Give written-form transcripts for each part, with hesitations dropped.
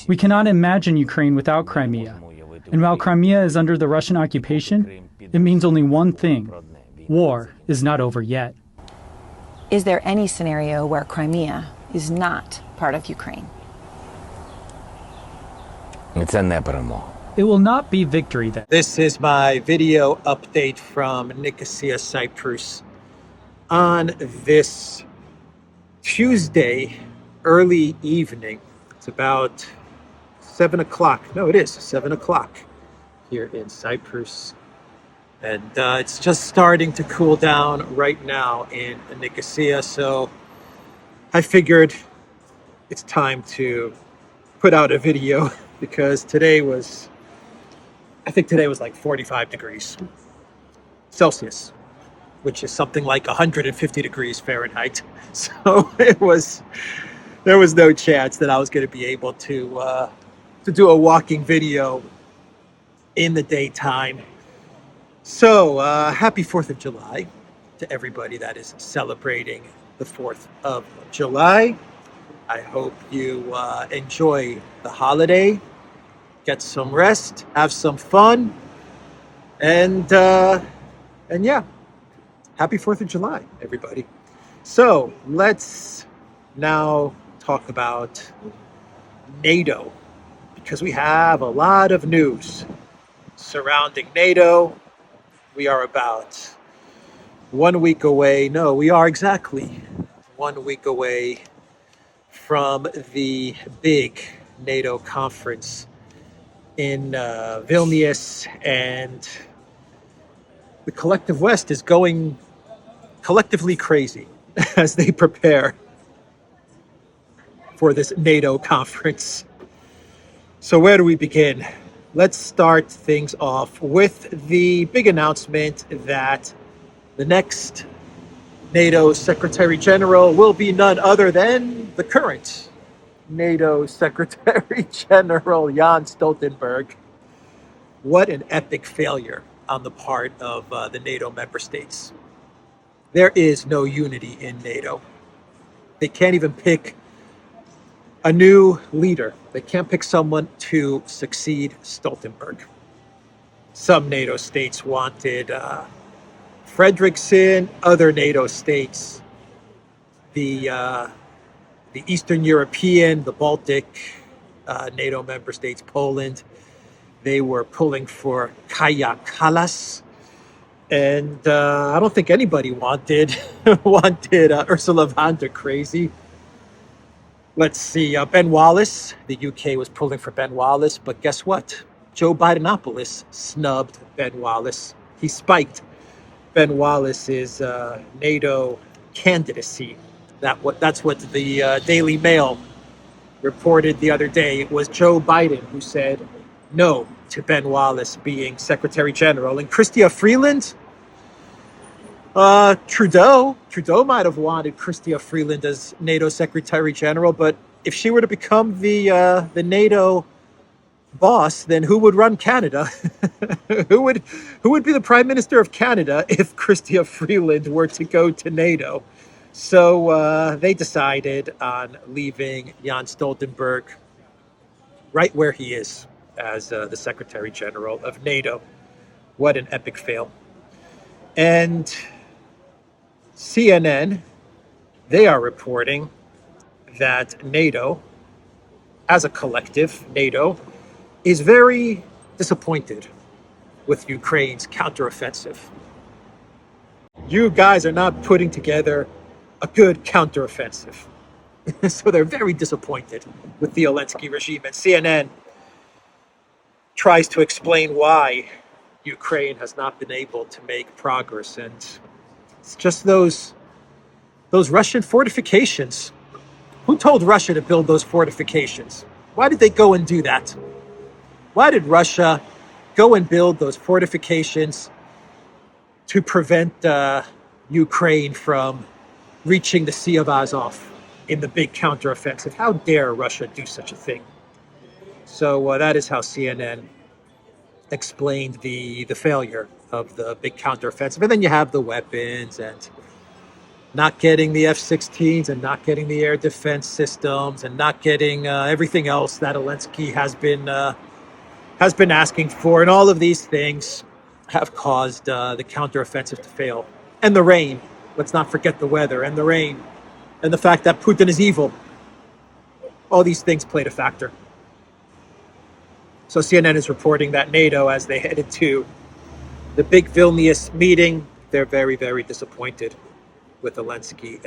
We cannot imagine Ukraine without Crimea. And while Crimea is under the Russian occupation, it means only one thing: war is not over yet. Is there any scenario where Crimea is not part of Ukraine? It will not be victory then. This is my video update from Nicosia, Cyprus on this Tuesday early evening. It's about 7 o'clock. No, it is 7 o'clock here in Cyprus. And it's just starting to cool down right now in Nicosia. So I figured it's time to put out a video because I think today was like 45 degrees Celsius, which is something like 150 degrees Fahrenheit. So there was no chance that I was going to be able to do a walking video in the daytime. So happy 4th of July to everybody that is celebrating the 4th of July. I hope you enjoy the holiday, get some rest, have some fun, and yeah, happy 4th of July, everybody. So let's now talk about NATO, because we have a lot of news surrounding NATO. We are about 1 week away. No, we are exactly 1 week away from the big NATO conference in Vilnius, and the collective West is going collectively crazy as they prepare for this NATO conference. So where do we begin? Let's start things off with the big announcement that the next NATO Secretary General will be none other than the current NATO Secretary General, Jens Stoltenberg. What an epic failure on the part of the NATO member states. There is no unity in NATO. They can't even pick a new leader. They can't pick someone to succeed Stoltenberg. Some NATO states wanted Frederickson. Other NATO states, the Eastern European, the Baltic NATO member states, Poland, they were pulling for Kaja Kallas. And I don't think anybody wanted Ursula von der Crazy. Let's see, Ben Wallace. The UK was pulling for Ben Wallace, but guess what? Joe Bidenopoulos snubbed Ben Wallace. He spiked Ben Wallace's NATO candidacy. That's what the Daily Mail reported the other day. It was Joe Biden who said no to Ben Wallace being Secretary General. And Chrystia Freeland, Trudeau might have wanted Chrystia Freeland as NATO Secretary General, but if she were to become the NATO boss, then who would run Canada? who would be the Prime Minister of Canada if Chrystia Freeland were to go to NATO? So they decided on leaving Jens Stoltenberg right where he is as the Secretary General of NATO. What an epic fail. And CNN, they are reporting that NATO, as a collective, NATO, is very disappointed with Ukraine's counteroffensive. You guys are not putting together a good counteroffensive. So they're very disappointed with the Elensky regime. And CNN tries to explain why Ukraine has not been able to make progress. And it's just those Russian fortifications. Who told Russia to build those fortifications? Why did they go and do that? Why did Russia go and build those fortifications to prevent Ukraine from reaching the Sea of Azov in the big counteroffensive? How dare Russia do such a thing? So that is how CNN explained the failure of the big counteroffensive. And then you have the weapons and not getting the F-16s and not getting the air defense systems and not getting everything else that Elensky has been asking for, and all of these things have caused the counteroffensive to fail. And the rain. Let's not forget the weather and the rain and the fact that Putin is evil. All these things played a factor. So CNN is reporting that NATO, as they headed to the big Vilnius meeting, they're very, very disappointed with Elensky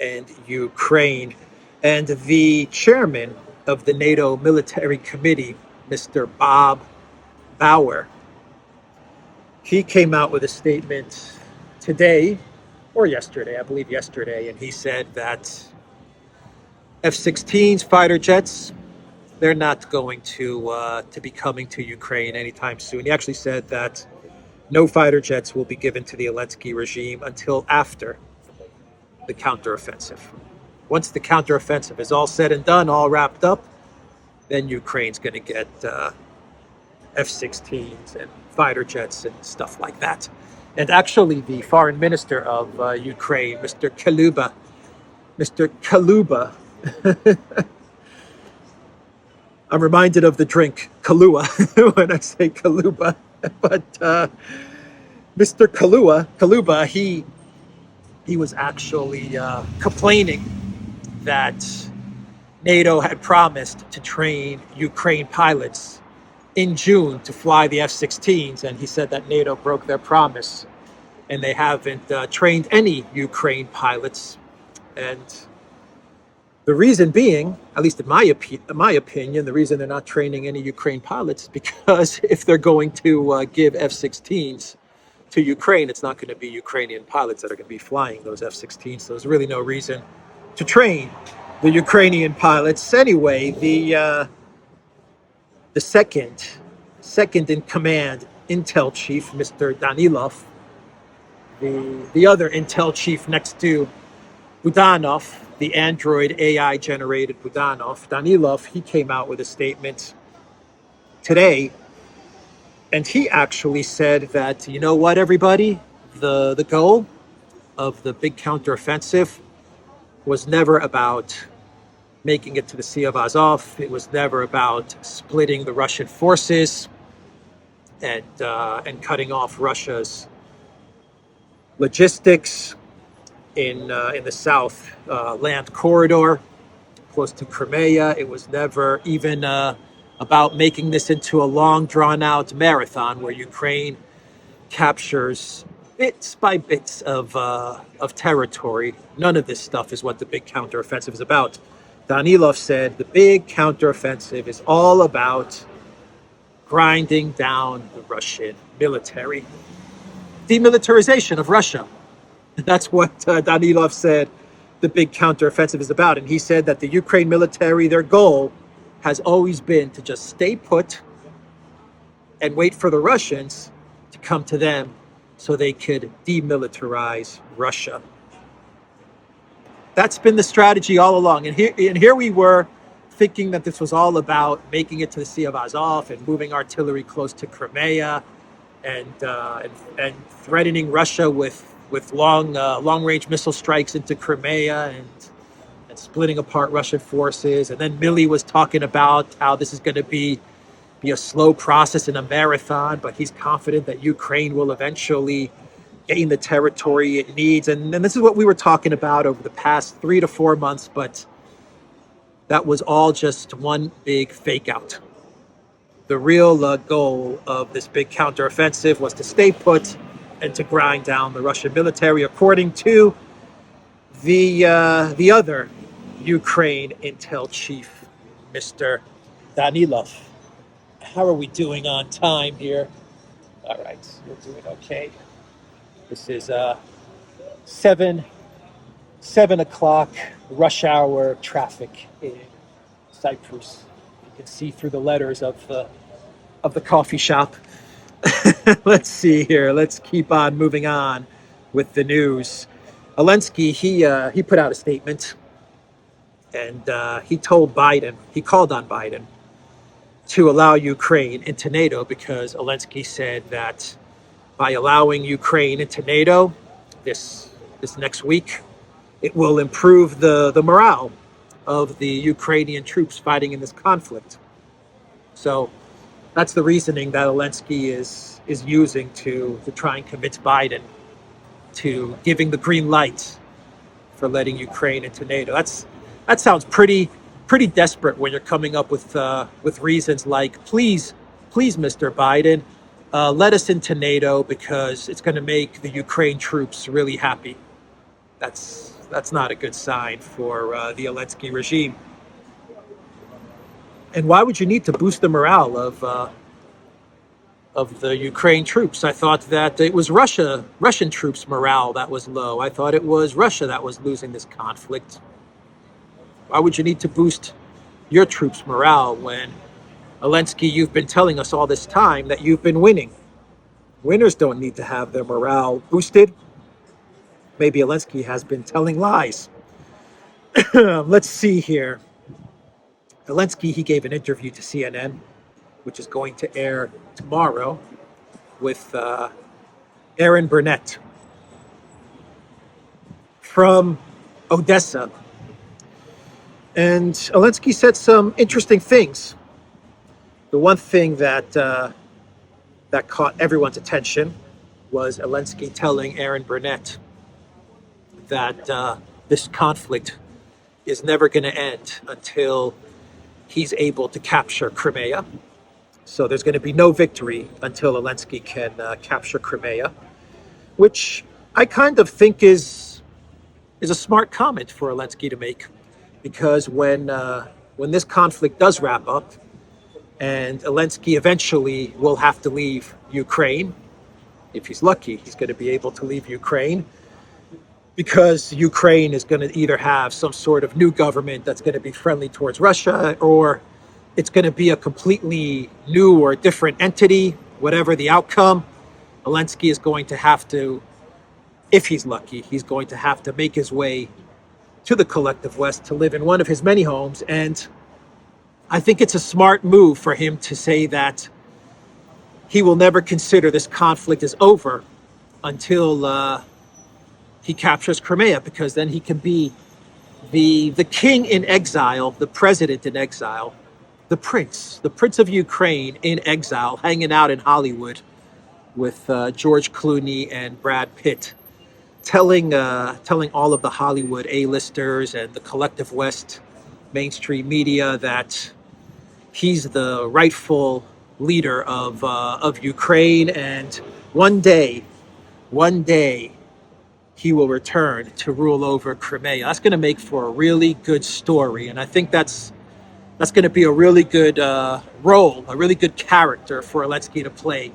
and Ukraine. And the chairman of the NATO Military Committee, Mr. Bob Bauer, he came out with a statement today or yesterday, I believe yesterday, and he said that F-16s, fighter jets, they're not going to be coming to Ukraine anytime soon. He actually said that no fighter jets will be given to the Elensky regime until after the counteroffensive. Once the counteroffensive is all said and done, all wrapped up, then Ukraine's going to get F-16s and fighter jets and stuff like that. And actually, the foreign minister of Ukraine, Mr. Kaluba, I'm reminded of the drink Kahlua when I say Kaluba. But Mr. Kaluba, he was actually complaining that NATO had promised to train Ukraine pilots in June to fly the F-16s, and he said that NATO broke their promise, and they haven't trained any Ukraine pilots. And the reason being, at least in my opinion, the reason they're not training any Ukraine pilots is because if they're going to give F-16s to Ukraine, it's not going to be Ukrainian pilots that are going to be flying those F-16s. So there's really no reason to train the Ukrainian pilots. Anyway, the second in command intel chief, Mr. Danilov, the other intel chief next to Budanov, the Android AI generated Danilov, he came out with a statement today, and he actually said that, you know what, everybody, the goal of the big counteroffensive was never about making it to the Sea of Azov. It was never about splitting the Russian forces and cutting off Russia's logistics in the south land corridor close to Crimea. It was never even about making this into a long drawn-out marathon where Ukraine captures bits by bits of territory. None of this stuff is what the big counteroffensive is about. Danilov said the big counteroffensive is all about grinding down the Russian military. Demilitarization of Russia. That's what Danilov said the big counteroffensive is about. And he said that the Ukraine military, their goal has always been to just stay put and wait for the Russians to come to them so they could demilitarize Russia. That's been the strategy all along. And here we were thinking that this was all about making it to the Sea of Azov and moving artillery close to Crimea and threatening Russia with long-range missile strikes into Crimea and splitting apart Russian forces. And then Milley was talking about how this is going to be a slow process and a marathon, but he's confident that Ukraine will eventually gain the territory it needs. And this is what we were talking about over the past 3 to 4 months, but that was all just one big fake out. The real goal of this big counteroffensive was to stay put and to grind down the Russian military, according to the other Ukraine intel chief, Mr. Danilov. How are we doing on time here? All right, we're doing okay. This is 7 o'clock rush hour traffic in Cyprus. You can see through the letters of the coffee shop. Let's see here. Let's keep on moving on with the news. Elensky, he put out a statement, and he called on Biden to allow Ukraine into NATO, because Elensky said that by allowing Ukraine into NATO, this next week. It will improve the morale of the Ukrainian troops fighting in this conflict. So that's the reasoning that Elensky is using to try and convince Biden to giving the green light for letting Ukraine into NATO. That sounds pretty desperate when you're coming up with reasons like, please, Mr. Biden, let us into NATO because it's going to make the Ukraine troops really happy. That's not a good sign for the Elensky regime. And why would you need to boost the morale of the Ukraine troops? I thought that it was Russian troops' morale that was low. I thought it was Russia that was losing this conflict. Why would you need to boost your troops' morale when, Elensky, you've been telling us all this time that you've been winning? Winners don't need to have their morale boosted. Maybe Elensky has been telling lies. Let's see here. Elensky, he gave an interview to CNN, which is going to air tomorrow, with Aaron Burnett from Odessa. And Elensky said some interesting things. The one thing that caught everyone's attention was Elensky telling Aaron Burnett that this conflict is never going to end until he's able to capture Crimea. So there's going to be no victory until Elensky can capture Crimea, which I kind of think is a smart comment for Elensky to make, because when this conflict does wrap up, and Elensky eventually will have to leave Ukraine, if he's lucky, he's going to be able to leave Ukraine, because Ukraine is going to either have some sort of new government that's going to be friendly towards Russia, or it's going to be a completely new or different entity. Whatever the outcome, Elensky is going to have to, if he's lucky, he's going to have to make his way to the collective West to live in one of his many homes. And I think it's a smart move for him to say that he will never consider this conflict as over until he captures Crimea, because then he can be the king in exile, the president in exile, the prince of Ukraine in exile, hanging out in Hollywood with George Clooney and Brad Pitt, telling all of the Hollywood A-listers and the collective West mainstream media that he's the rightful leader of Ukraine, and one day he will return to rule over Crimea. That's going to make for a really good story, and I think that's going to be a really good role, a really good character for Elensky to play.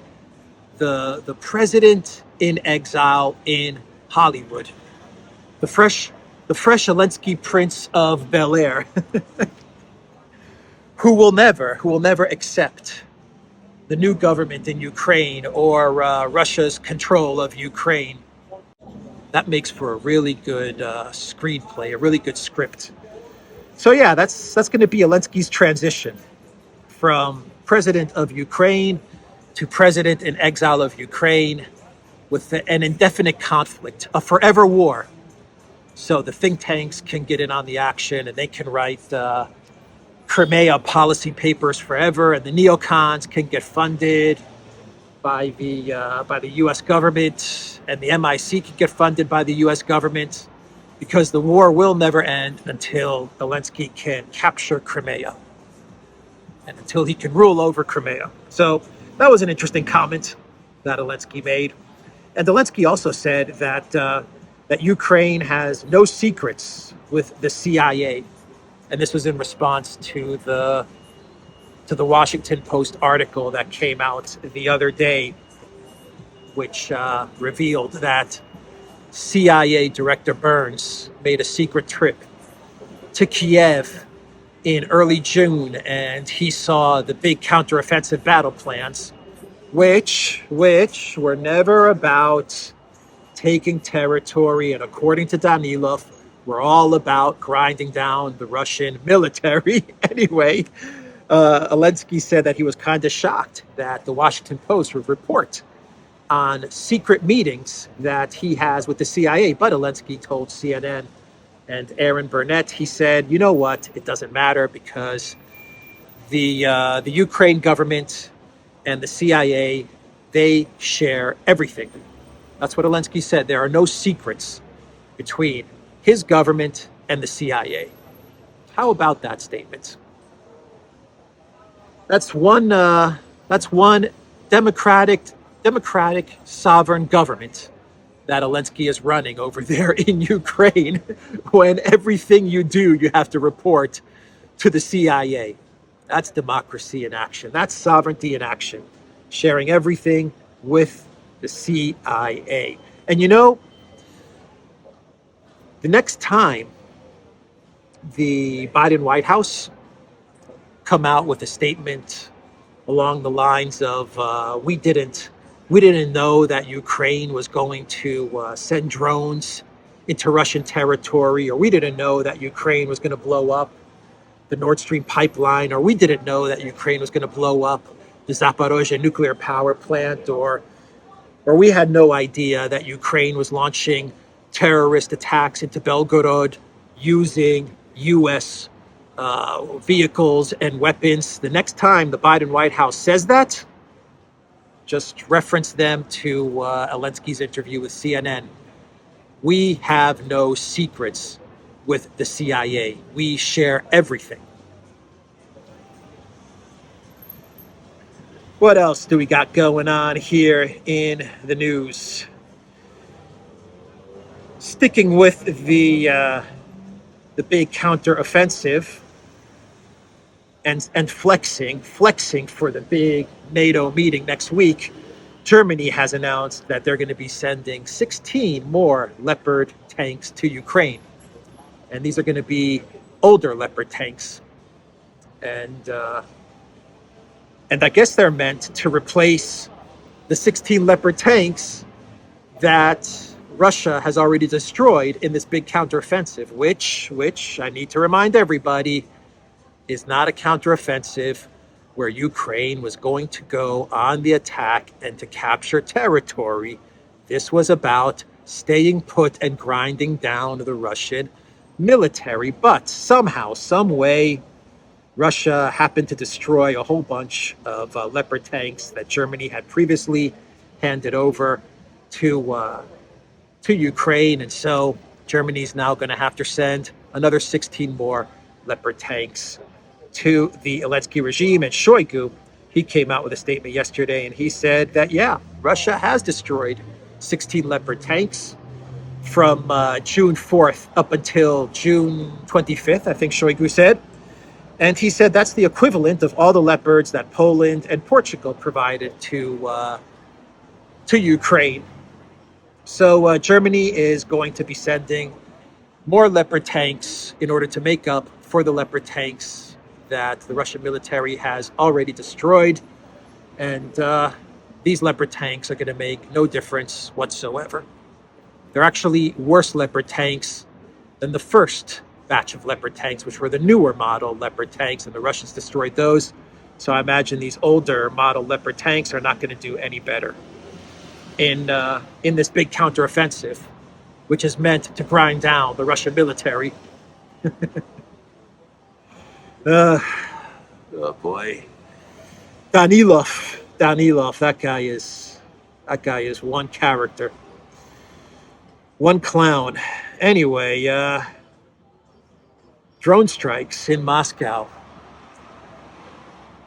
The president in exile in Hollywood, the fresh Elensky Prince of Bel-Air, who will never accept the new government in Ukraine or Russia's control of Ukraine. That makes for a really good screenplay, a really good script. So yeah, that's going to be Elensky's transition from president of Ukraine to president in exile of Ukraine, with an indefinite conflict, a forever war. So the think tanks can get in on the action, and they can write Crimea policy papers forever, and the neocons can get funded by the U.S. government, and the MI6 can get funded by the U.S. government, because the war will never end until Elensky can capture Crimea and until he can rule over Crimea. So that was an interesting comment that Elensky made. And Elensky also said that Ukraine has no secrets with the CIA. And this was in response to the Washington Post article that came out the other day, which revealed that CIA Director Burns made a secret trip to Kiev in early June, and he saw the big counteroffensive battle plans, which were never about taking territory, and according to Danilov, were all about grinding down the Russian military. Anyway, Elensky said that he was kind of shocked that the Washington Post would report on secret meetings that he has with the CIA. But Elensky told CNN and Aaron Burnett, he said, you know what, it doesn't matter because the Ukraine government and the CIA, they share everything. That's what Elensky said. There are no secrets between his government and the CIA. How about that statement? That's one democratic sovereign government that Elensky is running over there in Ukraine, when everything you do, you have to report to the CIA. That's democracy in action. That's sovereignty in action, sharing everything with the CIA. And you know, the next time the Biden White House come out with a statement along the lines of we didn't know that Ukraine was going to send drones into Russian territory, or we didn't know that Ukraine was going to blow up the Nord Stream pipeline, or we didn't know that Ukraine was going to blow up the Zaporozhye nuclear power plant, or we had no idea that Ukraine was launching terrorist attacks into Belgorod using U.S. Vehicles and weapons. The next time the Biden White House says that, just reference them to Elensky's interview with CNN. We have no secrets with the CIA. We share everything. What else do we got going on here in the news? Sticking with the big counteroffensive and flexing for the big NATO meeting next week, Germany has announced that they're going to be sending 16 more Leopard tanks to Ukraine. And these are going to be older Leopard tanks. And I guess they're meant to replace the 16 Leopard tanks that Russia has already destroyed in this big counteroffensive, which I need to remind everybody is not a counteroffensive where Ukraine was going to go on the attack and to capture territory. This was about staying put and grinding down the Russian military. But somehow, some way, Russia happened to destroy a whole bunch of Leopard tanks that Germany had previously handed over to Ukraine. And so Germany's now going to have to send another 16 more Leopard tanks to the Elensky regime. And Shoigu, he came out with a statement yesterday and he said that, yeah, Russia has destroyed 16 Leopard tanks from June 4th up until June 25th, I think Shoigu said. And he said that's the equivalent of all the Leopards that Poland and Portugal provided to Ukraine. So Germany is going to be sending more Leopard tanks in order to make up for the Leopard tanks that the Russian military has already destroyed. And these Leopard tanks are going to make no difference whatsoever. They're actually worse Leopard tanks than the first batch of Leopard tanks, which were the newer model Leopard tanks, and the Russians destroyed those. So I imagine these older model Leopard tanks are not going to do any better in this big counteroffensive, which is meant to grind down the Russian military. Oh boy, Danilov, that guy is one character, one clown. Anyway, drone strikes in Moscow.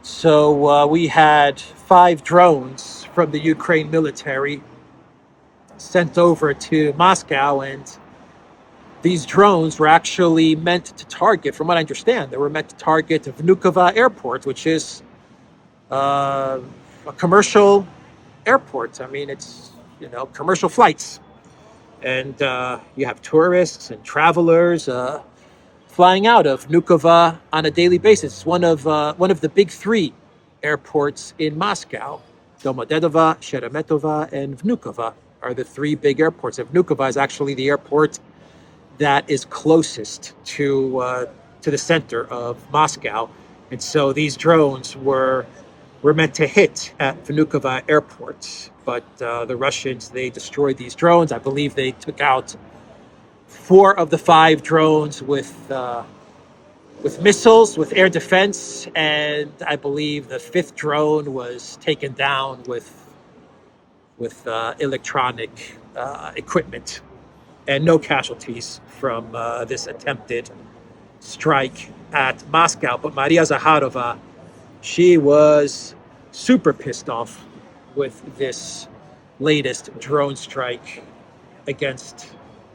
So we had 5 drones from the Ukraine military sent over to Moscow, and these drones were actually meant to target, from what I understand, they were meant to target Vnukovo Airport, which is a commercial airport. I mean, it's, commercial flights. And you have tourists and travelers flying out of Vnukovo on a daily basis. It's one of the big 3 airports in Moscow. Domodedovo, Sheremetyevo, and Vnukovo are the 3 big airports. And Vnukovo is actually the airport that is closest to the center of Moscow. And so these drones were were meant to hit at Vnukovo airport. But the Russians, they destroyed these drones. I believe they took out 4 of the 5 drones with missiles, with air defense, and I believe the 5th drone was taken down with electronic equipment, and no casualties from this attempted strike at Moscow. But Maria Zakharova, she was super pissed off with this latest drone strike against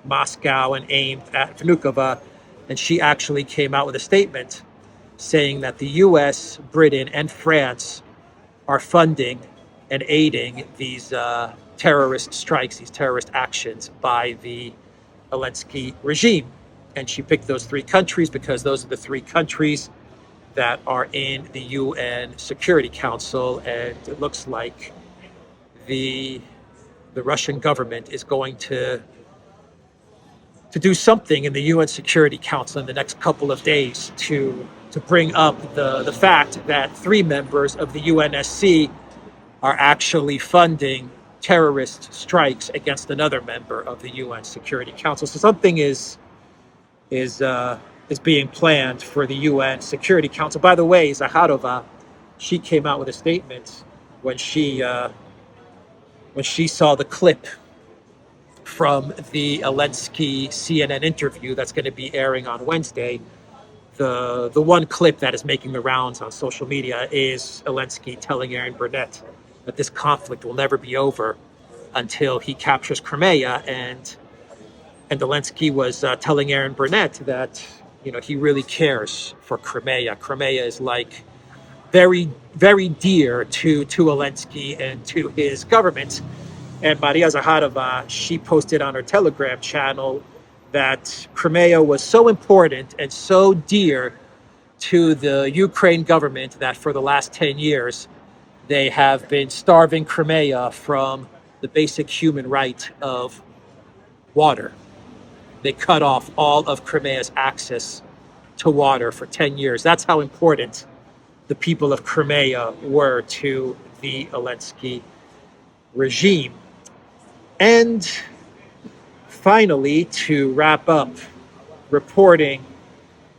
Moscow and aimed at Vnukovo. And she actually came out with a statement saying that the US, Britain, and France are funding and aiding these terrorist strikes, these terrorist actions by the Elensky regime. And she picked those 3 countries because those are the 3 countries that are in the UN Security Council. And it looks like the Russian government is going to do something in the UN Security Council in the next couple of days to bring up the fact that 3 members of the UNSC are actually funding terrorist strikes against another member of the UN Security Council. So something is being planned for the UN Security Council. By the way, Zakharova, she came out with a statement when she saw the clip from the Elensky CNN interview that's going to be airing on Wednesday. The one clip that is making the rounds on social media is Elensky telling Aaron Burnett that this conflict will never be over until he captures Crimea, and Elensky was telling Aaron Burnett that he really cares for Crimea. Crimea is like very, very dear to Elensky and to his government. And Maria Zakharova, she posted on her Telegram channel that Crimea was so important and so dear to the Ukraine government that for the last 10 years, they have been starving Crimea from the basic human right of water. They cut off all of Crimea's access to water for 10 years. That's how important the people of Crimea were to the Elensky regime. And finally, to wrap up reporting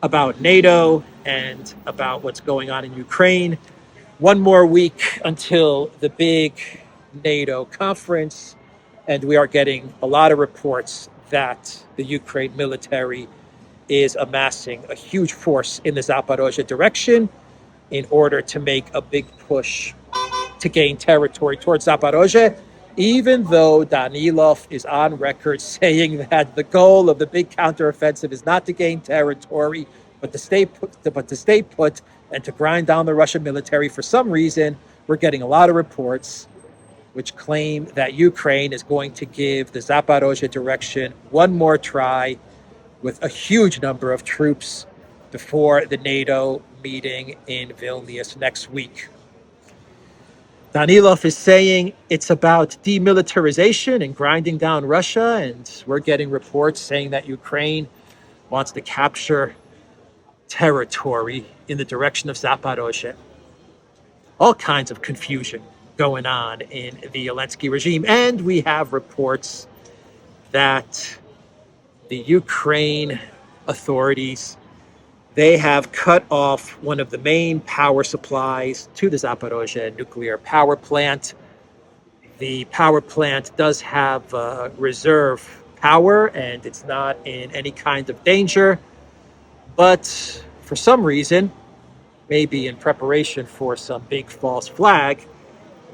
about NATO and about what's going on in Ukraine, one more week until the big NATO conference, and we are getting a lot of reports that the Ukraine military is amassing a huge force in the Zaporozhye direction in order to make a big push to gain territory towards Zaporozhye, even though Danilov is on record saying that the goal of the big counteroffensive is not to gain territory, but to stay put and to grind down the Russian military. For some reason, we're getting a lot of reports which claim that Ukraine is going to give the Zaporozhye direction one more try with a huge number of troops before the NATO meeting in Vilnius next week. Danilov is saying it's about demilitarization and grinding down Russia, and we're getting reports saying that Ukraine wants to capture territory in the direction of Zaporozhye. All kinds of confusion going on in the Elensky regime, and we have reports that the Ukraine authorities, they have cut off one of the main power supplies to the Zaporozhye nuclear power plant. The power plant does have reserve power and it's not in any kind of danger. But for some reason, maybe in preparation for some big false flag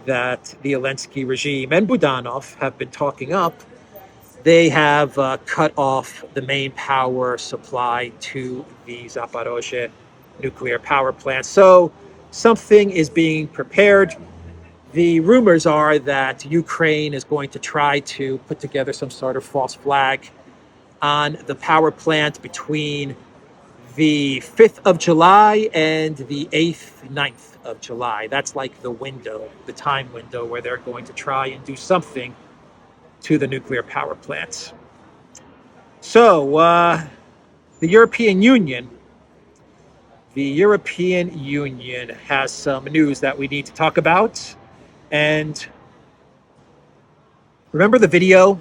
that the Elensky regime and Budanov have been talking up, they have cut off the main power supply to the Zaporozhye nuclear power plant. So something is being prepared. The rumors are that Ukraine is going to try to put together some sort of false flag on the power plant between the 5th of July and the 8th, 9th of July. That's like the window, the time window where they're going to try and do something to the nuclear power plants. So the European Union, the European Union has some news that we need to talk about. And remember the video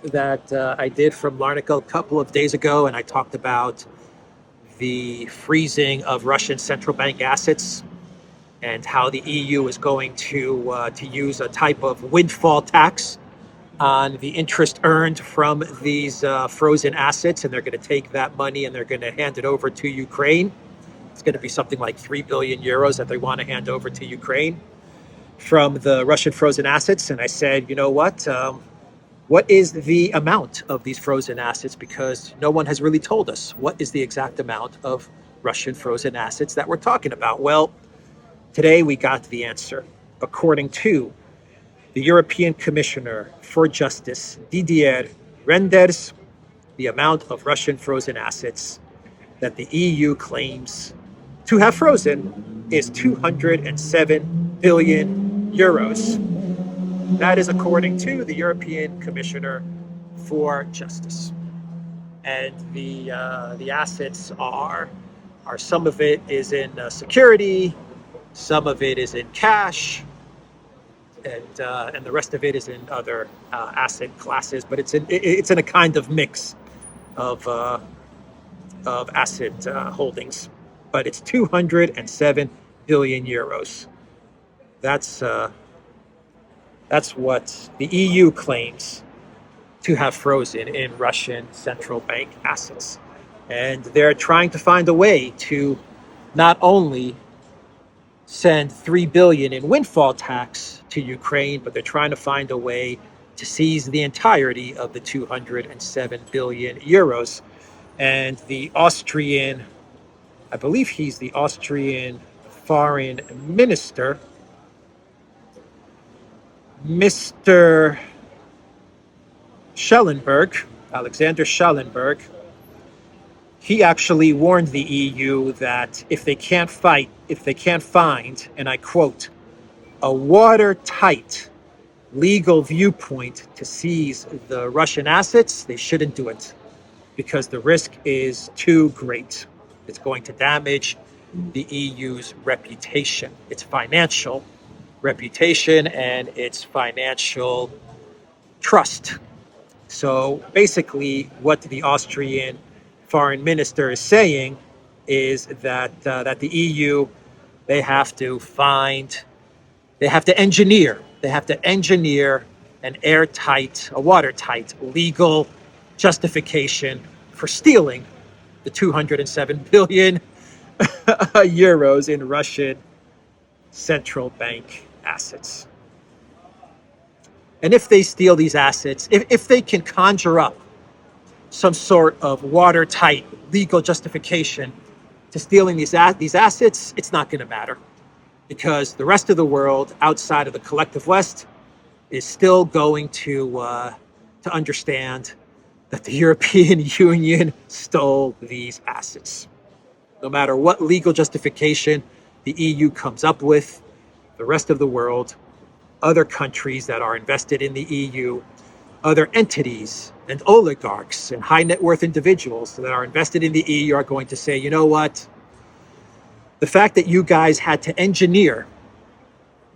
that I did from Larnaca a couple of days ago, and I talked about the freezing of Russian central bank assets and how the EU is going to use a type of windfall tax on the interest earned from these frozen assets, and they're going to take that money and they're going to hand it over to Ukraine. It's going to be something like 3 billion euros that they want to hand over to Ukraine from the Russian frozen assets. And I said, you know what is the amount of these frozen assets? Because no one has really told us what is the exact amount of Russian frozen assets that we're talking about. Well, today we got the answer. According to the European Commissioner for Justice, Didier Reynders, the amount of Russian frozen assets that the EU claims to have frozen is 207 billion euros. That is according to the European Commissioner for Justice. And the assets are some of it is in security, some of it is in cash, and the rest of it is in other asset classes. But it's in a kind of mix of asset holdings. But it's 207 billion euros. That's what the EU claims to have frozen in Russian central bank assets. And they're trying to find a way to not only send 3 billion in windfall tax to Ukraine, but they're trying to find a way to seize the entirety of the 207 billion euros. And the Austrian, I believe he's the Austrian foreign minister, Mr. Schellenberg, Alexander Schellenberg, he actually warned the EU that if they can't find, and I quote, a watertight legal viewpoint to seize the Russian assets, they shouldn't do it because the risk is too great. It's going to damage the EU's reputation, its financial reputation, and its financial trust. So basically, what the Austrian foreign minister is saying is that the EU, they have to engineer an a watertight legal justification for stealing the 207 billion euros in Russian central bank assets. And if they steal these assets, if they can conjure up some sort of watertight legal justification to stealing these assets, it's not going to matter, because the rest of the world outside of the collective West is still going to understand that the European Union stole these assets. No matter what legal justification the EU comes up with, the rest of the world, other countries that are invested in the EU, other entities and oligarchs and high net worth individuals that are invested in the EU are going to say, you know what? The fact that you guys had to engineer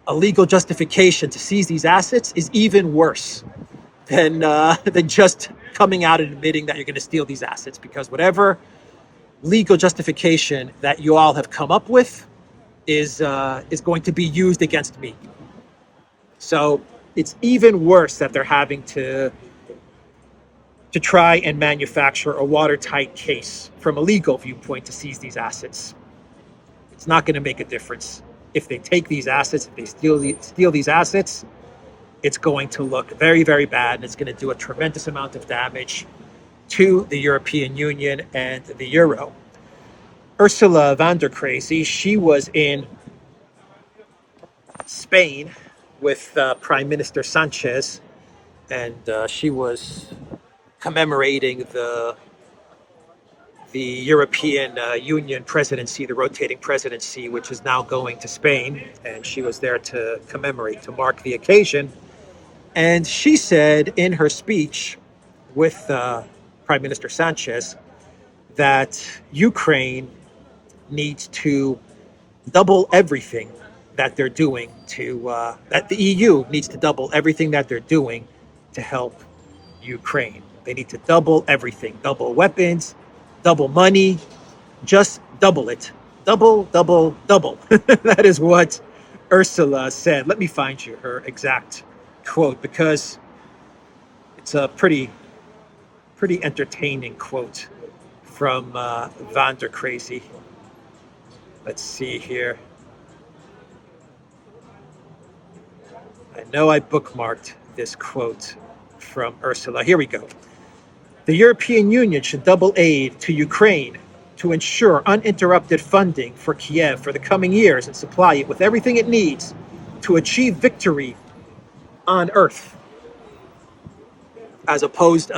a legal justification to seize these assets is even worse than just coming out and admitting that you're going to steal these assets, because whatever legal justification that you all have come up with is going to be used against me. So it's even worse that they're having to try and manufacture a watertight case from a legal viewpoint to seize these assets. It's not going to make a difference. If they take these assets, if they steal these assets, it's going to look very, very bad, and it's going to do a tremendous amount of damage to the European Union and the euro. Ursula von der Crazy, she was in Spain with Prime Minister Sanchez, and she was commemorating the European Union presidency, the rotating presidency, which is now going to Spain. And she was there to commemorate, to mark the occasion. And she said in her speech with Prime Minister Sanchez that Ukraine needs to double everything that they're doing that the EU needs to double everything that they're doing to help Ukraine. They need to double everything, double weapons, double money, just double it. Double, double, double. That is what Ursula said. Let me find you her exact quote, because it's a pretty entertaining quote from Van der Crazy. Let's see here. I know I bookmarked this quote from Ursula. Here we go. The European Union should double aid to Ukraine to ensure uninterrupted funding for Kiev for the coming years and supply it with everything it needs to achieve victory on Earth, as opposed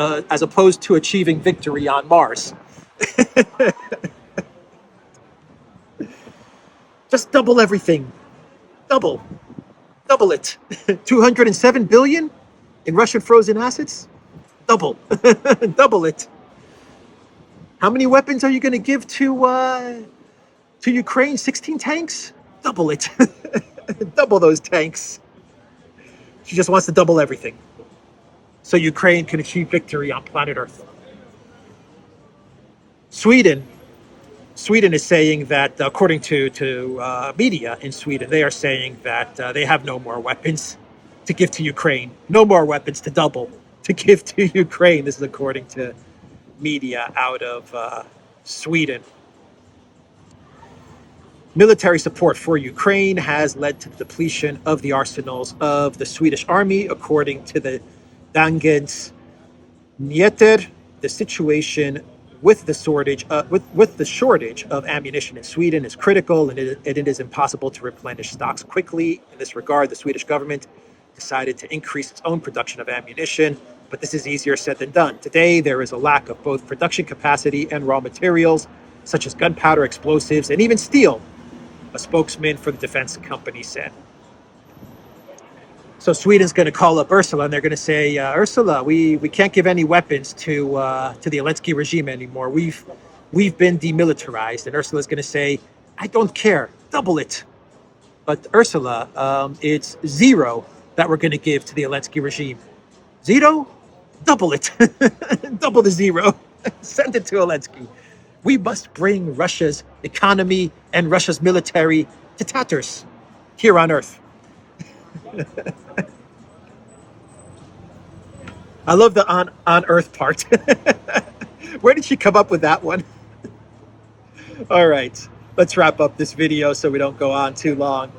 to achieving victory on Mars. Just double everything. Double it. 207 billion in Russian frozen assets? Double. Double it. How many weapons are you going to give to Ukraine? 16 tanks? Double it. Double those tanks. She just wants to double everything so Ukraine can achieve victory on planet Earth. Sweden is saying that, according to media in Sweden, they are saying that they have no more weapons to give to Ukraine. No more weapons to double to give to Ukraine. This is according to media out of Sweden. Military support for Ukraine has led to the depletion of the arsenals of the Swedish army, according to the Dagens Nyheter. The situation with the shortage of ammunition in Sweden is critical, and it is impossible to replenish stocks quickly. In this regard, the Swedish government decided to increase its own production of ammunition, but this is easier said than done. Today, there is a lack of both production capacity and raw materials, such as gunpowder, explosives, and even steel, a spokesman for the defense company said. So Sweden's going to call up Ursula, and they're going to say, Ursula, we can't give any weapons to the Elensky regime anymore. We've been demilitarized. And Ursula's going to say, I don't care, double it. But Ursula, it's zero that we're going to give to the Elensky regime. Zero? Double it. Double the zero. Send it to Elensky. We must bring Russia's economy and Russia's military to tatters here on Earth. I love the on Earth part. Where did she come up with that one? All right, let's wrap up this video so we don't go on too long.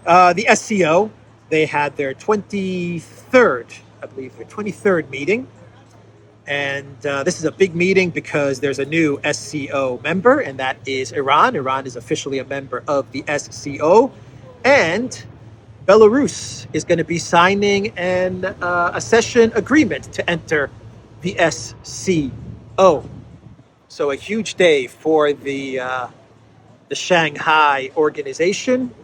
The SCO, they had their 23rd meeting. And this is a big meeting because there's a new SCO member, and that is Iran. Iran is officially a member of the SCO. And Belarus is going to be signing an accession agreement to enter the SCO. So a huge day for the Shanghai organization.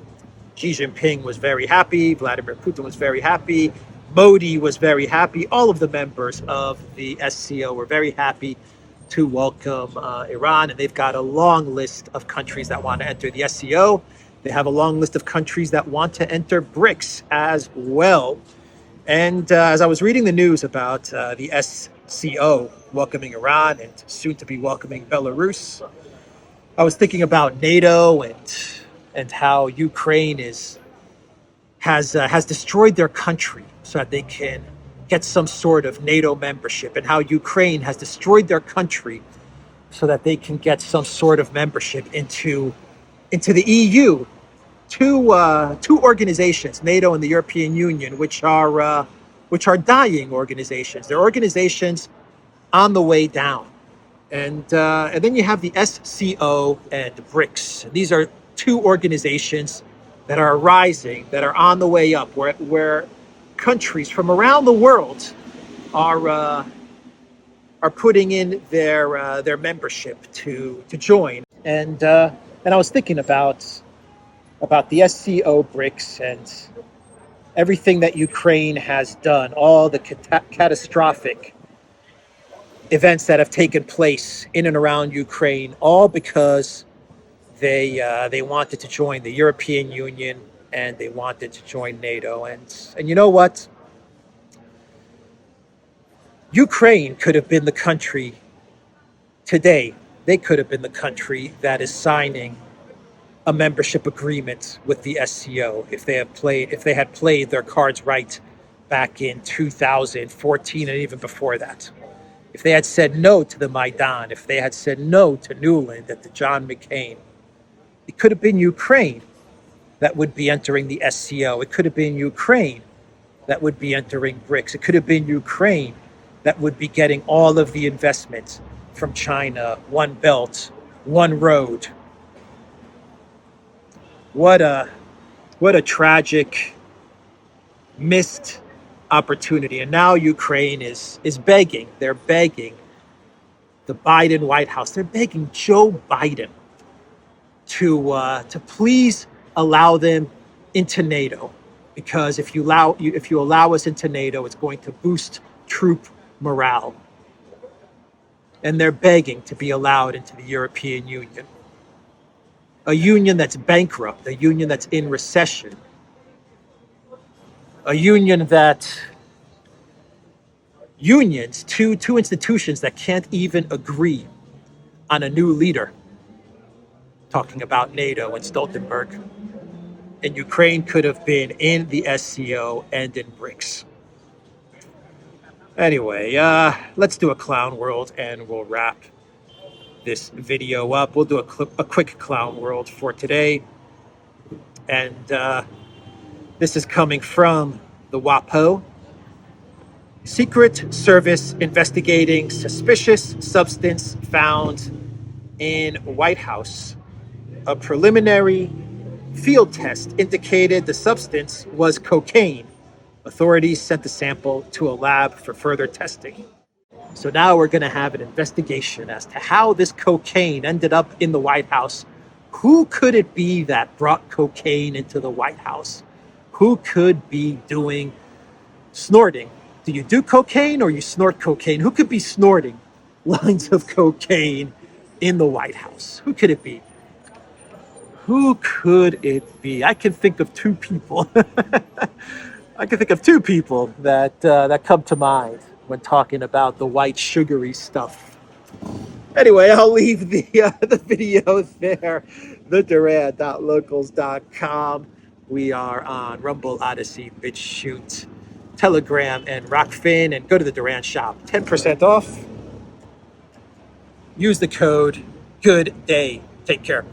Xi Jinping was very happy. Vladimir Putin was very happy. Modi was very happy. All of the members of the SCO were very happy to welcome Iran. And they've got a long list of countries that want to enter the SCO. They have a long list of countries that want to enter BRICS as well. And as I was reading the news about the SCO welcoming Iran and soon to be welcoming Belarus, I was thinking about NATO and how Ukraine has destroyed their country so that they can get some sort of NATO membership, and how Ukraine has destroyed their country so that they can get some sort of membership into the EU. Two organizations, NATO and the European Union, which are dying organizations. They're organizations on the way down, and then you have the SCO and the BRICS. These are two organizations that are rising, that are on the way up, where countries from around the world are putting in their membership to join. And I was thinking about the SCO BRICS and everything that Ukraine has done, all the catastrophic events that have taken place in and around Ukraine, all because They wanted to join the European Union and they wanted to join NATO. And you know what? Ukraine could have been the country today. They could have been the country that is signing a membership agreement with the SCO if they had played their cards right back in 2014 and even before that. If they had said no to the Maidan, if they had said no to Newland and to John McCain, it could have been Ukraine that would be entering the SCO. It could have been Ukraine that would be entering BRICS. It could have been Ukraine that would be getting all of the investments from China, One Belt, One Road. What a tragic missed opportunity. And now Ukraine is begging. They're begging the Biden White House. They're begging Joe Biden to please allow them into NATO, because if you allow us into NATO, it's going to boost troop morale. And they're begging to be allowed into the European Union, a union that's bankrupt, a union that's in recession, a union that two institutions that can't even agree on a new leader. Talking about NATO and Stoltenberg. And Ukraine could have been in the SCO and in BRICS. Anyway, let's do a clown world and we'll wrap this video up. We'll do a quick clown world for today. And this is coming from the WAPO. Secret Service investigating suspicious substance found in White House. A preliminary field test indicated the substance was cocaine. Authorities sent the sample to a lab for further testing. So now we're going to have an investigation as to how this cocaine ended up in the White House. Who could it be that brought cocaine into the White House? Who could be doing snorting? Do you do cocaine or you snort cocaine? Who could be snorting lines of cocaine in the White House? Who could it be? Who could it be? I can think of two people. that come to mind when talking about the white sugary stuff. Anyway, I'll leave the video there. TheDuran.locals.com. We are on Rumble, ODYSEE, BitChute, Telegram, and Rockfin. And go to the Duran shop. 10% off. Use the code. Good day. Take care.